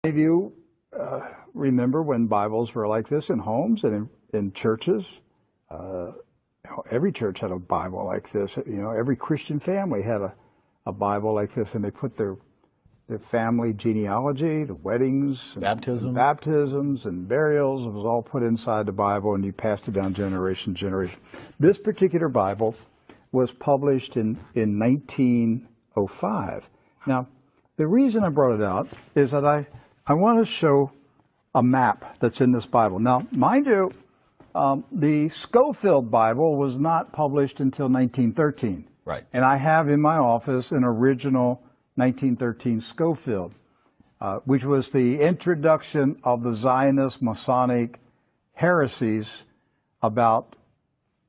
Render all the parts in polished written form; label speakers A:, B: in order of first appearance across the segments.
A: If you remember when Bibles were like this in homes and in churches, every church had a Bible like this. Every Christian family had a Bible like this, and they put their family genealogy, the weddings, and baptisms and burials. It was all put inside the Bible, and you passed it down generation to generation. This particular Bible was published in 1905. Now, the reason I brought it out is that I want to show a map that's in this Bible. Now, mind you, the Scofield Bible was not published until 1913.
B: Right.
A: And I have in my office an original 1913 Scofield, which was the introduction of the Zionist Masonic heresies about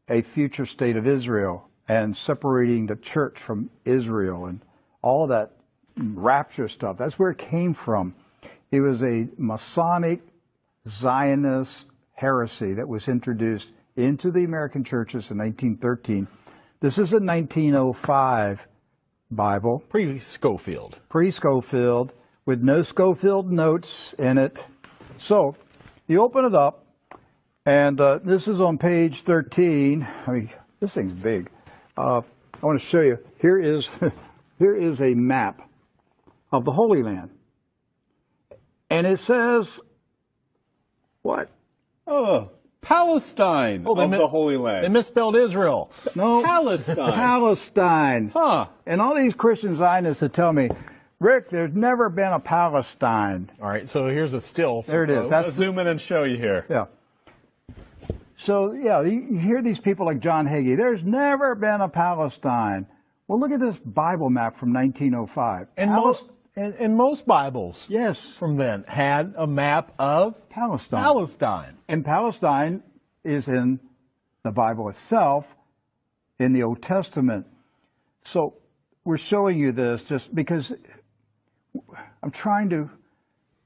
A: a future state of Israel and separating the church from Israel and all that rapture stuff. That's where it came from. It was a Masonic Zionist heresy that was introduced into the American churches in 1913. This is a 1905 Bible.
B: Pre-Scofield.
A: Pre-Scofield, with no Scofield notes in it. So, you open it up, and this is on page 13. I mean, this thing's big. I want to show you. Here is a map of the Holy Land. And it says, what?
C: Oh, Palestine of the Holy Land.
B: They misspelled Israel.
A: No.
C: Palestine.
A: Palestine.
C: Huh.
A: And all these Christian Zionists that tell me, Rick, there's never been a Palestine.
B: All right, so here's a still.
A: There it is.
C: Let's zoom in and show you here.
A: Yeah. So, yeah, you hear these people like John Hagee, there's never been a Palestine. Well, look at this Bible map from 1905.
B: And most Bibles,
A: yes,
B: from then had a map of
A: Palestine. And Palestine is in the Bible itself, in the Old Testament. So we're showing you this just because I'm trying to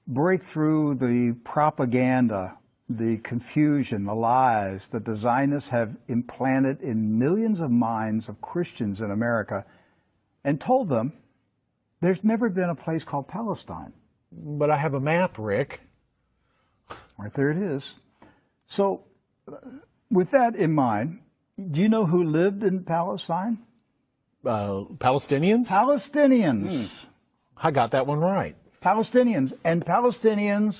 A: break through the propaganda, the confusion, the lies that the Zionists have implanted in millions of minds of Christians in America, and told them there's never been a place called Palestine.
B: But I have a map, Rick.
A: Right there it is. So, with that in mind, do you know who lived in Palestine?
B: Palestinians?
A: Palestinians.
B: I got that one right.
A: Palestinians. And Palestinians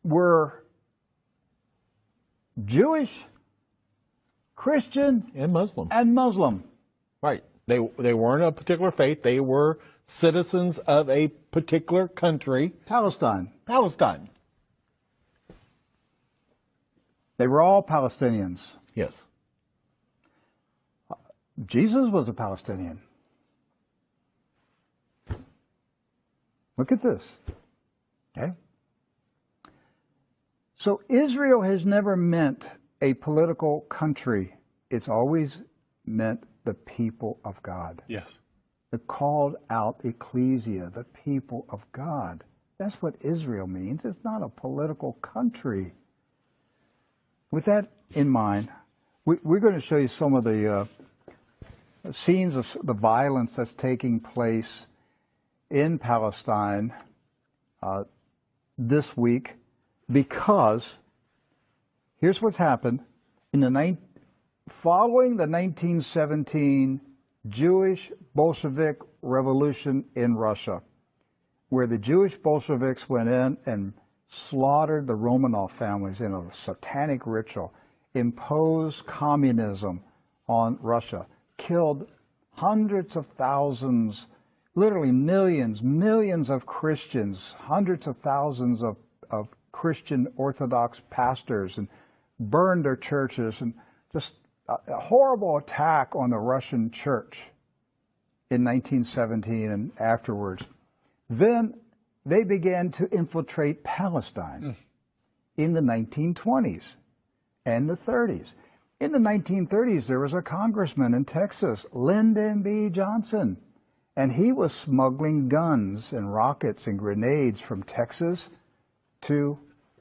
A: were Jewish, Christian,
B: and Muslim. Right. They weren't a particular faith. They were citizens of a particular country.
A: Palestine. They were all Palestinians.
B: Yes.
A: Jesus was a Palestinian. Look at this. Okay? So Israel has never meant a political country. It's always meant the people of God.
C: Yes.
A: The called out ecclesia, the people of God. That's what Israel means. It's not a political country. With that in mind, we're going to show you some of the scenes of the violence that's taking place in Palestine this week, because here's what's happened. Following the 1917 Jewish Bolshevik Revolution in Russia, where the Jewish Bolsheviks went in and slaughtered the Romanov families in a satanic ritual, imposed communism on Russia, killed hundreds of thousands, literally millions of Christians, hundreds of thousands of Christian Orthodox pastors, and burned their churches, and just a horrible attack on the Russian church in 1917 and afterwards. Then they began to infiltrate Palestine in the 1920s and the 30s. In the 1930s, there was a congressman in Texas, Lyndon B. Johnson, and he was smuggling guns and rockets and grenades from Texas to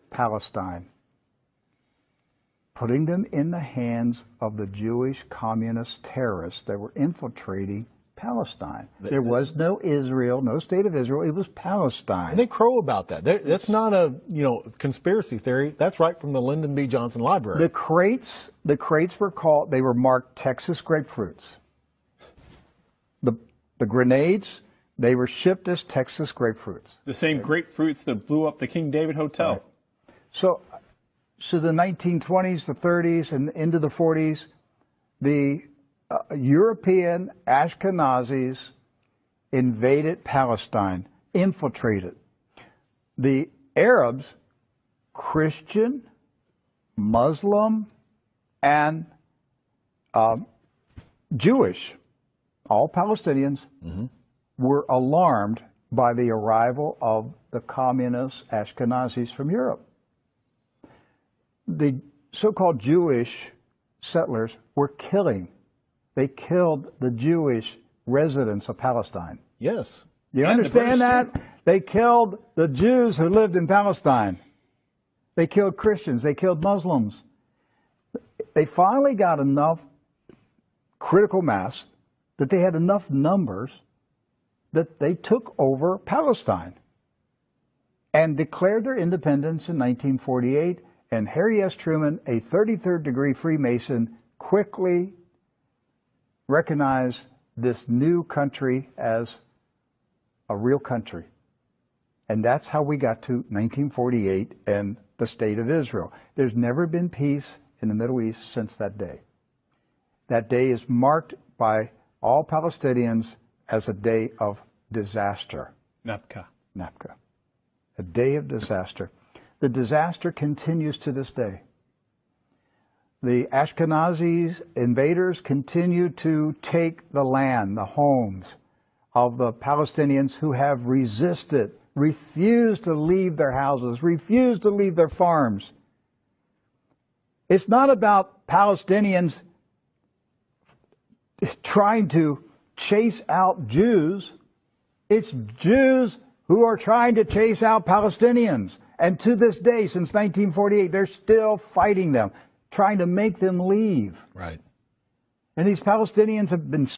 A: Palestine, putting them in the hands of the Jewish communist terrorists that were infiltrating Palestine. There was no Israel, no state of Israel. It was Palestine.
B: And they crow about that. That's not a conspiracy theory. That's right from the Lyndon B. Johnson Library.
A: The crates were called. They were marked Texas grapefruits. The grenades, they were shipped as Texas grapefruits.
C: The same grapefruits that blew up the King David Hotel.
A: Right. So the 1920s, the 30s, and into the 40s, the European Ashkenazis invaded Palestine, infiltrated. The Arabs, Christian, Muslim, and Jewish, all Palestinians, were alarmed by the arrival of the communist Ashkenazis from Europe. The so-called Jewish settlers were killing. They killed the Jewish residents of Palestine.
B: Yes.
A: You understand that? They killed the Jews who lived in Palestine. They killed Christians. They killed Muslims. They finally got enough critical mass that they had enough numbers that they took over Palestine and declared their independence in 1948. And Harry S. Truman, a 33rd degree Freemason, quickly recognized this new country as a real country. And that's how we got to 1948 and the State of Israel. There's never been peace in the Middle East since that day. That day is marked by all Palestinians as a day of disaster.
C: Nakba.
A: A day of disaster. The disaster continues to this day. The Ashkenazi invaders continue to take the land, the homes of the Palestinians who have resisted, refused to leave their houses, refused to leave their farms. It's not about Palestinians trying to chase out Jews. It's Jews who are trying to chase out Palestinians. And to this day, since 1948, they're still fighting them, trying to make them leave.
B: Right.
A: And these Palestinians have been